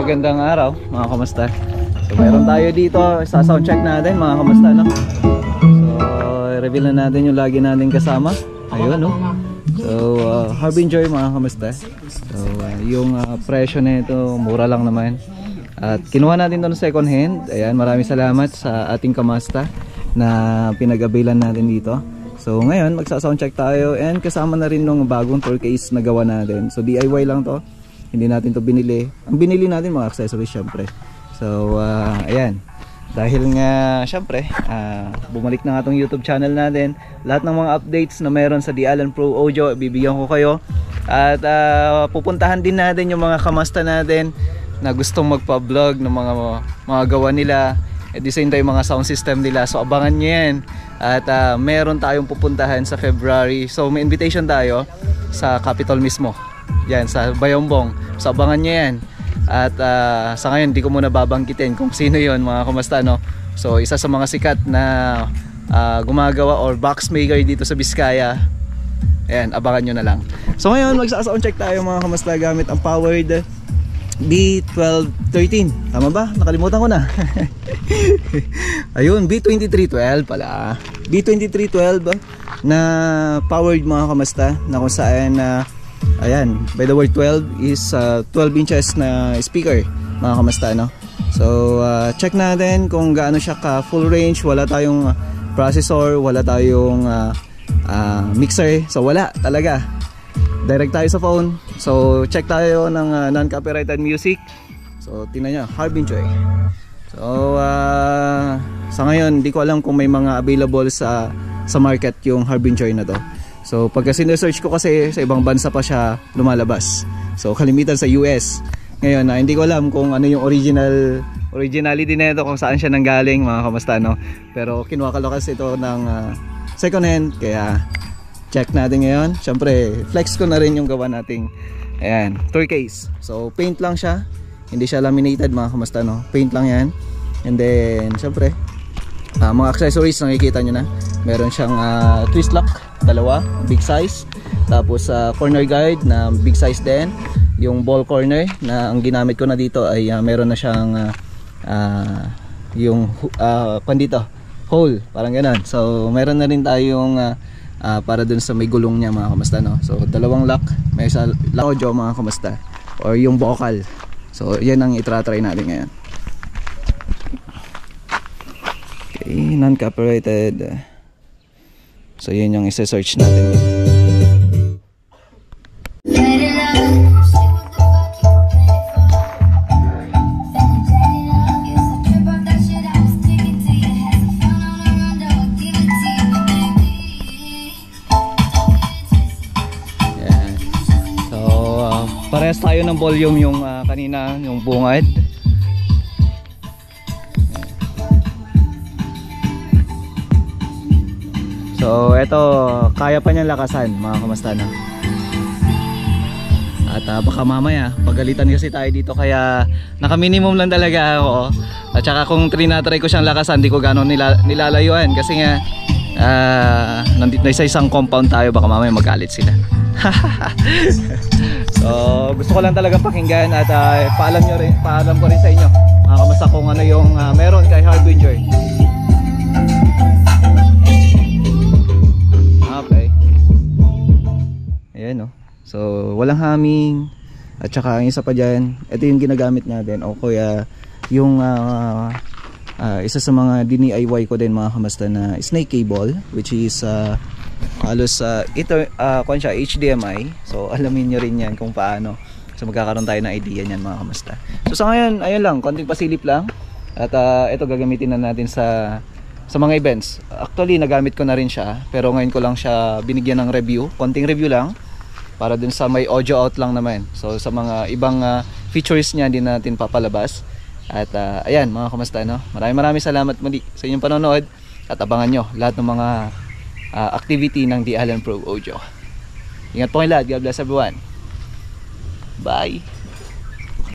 magandang araw mga kamusta. So meron tayo dito, sa sound check natin mga kamusta, no? So reveal na natin yung lagi natin kasama. Ayun, no? So Harbinger mga kamusta. So yung presyo nito mura lang naman. At kinuha natin doon second hand. Ayan, maraming salamat sa ating kamasta na pinag-abilan natin dito. So ngayon magsa-sound check tayo and kasama na rin ng bagong tour case na gawa natin. So DIY lang to. Hindi natin to binili. Ang binili natin mga accessories syempre. So ayan. Dahil nga syempre bumalik na nga tong YouTube channel natin. Lahat ng mga updates na meron sa The Allen Pro Audio bibigyan ko kayo. At pupuntahan din natin yung mga kamasta natin na gustong magpa-vlog ng mga gawa nila. At the same time mga sound system nila. So abangan nyo yan. At meron tayong pupuntahan sa February. So may invitation tayo sa Capitol mismo. Yan sa Bayombong. So abangan nyo yan. At sa ngayon di ko muna babangkitin kung sino yon mga kamusta, no? So isa sa mga sikat na gumagawa or box maker dito sa Biskaya. Ayan, abangan nyo na lang. So ngayon magsa-sound check tayo mga kamusta gamit ang powered B1213. Tama ba? Nakalimutan ko na. Ayun, B2312 pala. B2312 na powered mga kamusta, na kung saan ayan, by the word 12 is 12 inches na speaker mga kamusta, no? So check natin kung gaano siya ka full range. Wala tayong processor, wala tayong mixer. So wala talaga. Direct tayo sa phone. So check tayo ng non-copyrighted music. So tingnan nyo, Harbinger. So sa ngayon hindi ko alam kung may mga available sa market yung Harbinger na to. So pagka sinesearch ko kasi sa ibang bansa pa siya lumalabas. So kalimitan sa US. Ngayon hindi ko alam kung ano yung originality nito, kung saan siya nanggaling mga kamusta, no? Pero kinuha ko kasi ito ng second hand, kaya check natin ngayon. Siyempre flex ko na rin yung gawa nating ayan, tour case. So paint lang siya, hindi siya laminated mga kamusta, no? Paint lang yan. And then siyempre mga accessories nakikita nyo na. Meron siyang twist lock, dalawa, big size. Tapos corner guard na big size din. Yung ball corner na ang ginamit ko na dito ay meron na siyang yung pandito hole, parang gano'n. So meron na rin tayong para dun sa may gulong niya mga kamusta, no? So dalawang lock, may isa lock audio mga kamusta, or yung vocal. So yan ang itra-try natin ngayon. Okay, non-copyrighted. So yun yung isa-search natin. Parehas tayo ng volume yung kanina, yung bungad. So eto, kaya pa niyang lakasan mga kamusta, na. At baka mamaya pagalitan kasi tayo dito, kaya naka minimum lang talaga ako. At saka kung trinatry ko siyang lakasan, di ko gano'n nilalayuan kasi nga nandito na sa isang compound tayo, baka mamaya magalit sila. So gusto ko lang talagang pakinggan at paalam ko rin sa inyo mga kamusta kung ano yung meron kay Harbinger. Okay. Ayan, no? So walang humming. At saka ang isa pa dyan, ito yung ginagamit natin, o kuya yung isa sa mga DIY ko din mga kamusta na snake cable, which is halos ito kung siya HDMI. So alamin nyo rin yan kung paano. So magkakaroon tayo ng idea niyan mga kamusta. So sa ngayon, ayun lang, konting pasilip lang. At ito gagamitin na natin sa mga events. Actually nagamit ko na rin siya, pero ngayon ko lang siya binigyan ng review, konting review lang, para dun sa may audio out lang naman. So sa mga ibang features niya din natin papalabas. At ayan mga kamusta, no? Maraming salamat muli sa inyong panonood. At abangan nyo lahat ng mga activity ng The Allen Pro Audio. Ingat po kayo lahat. God bless everyone. Bye.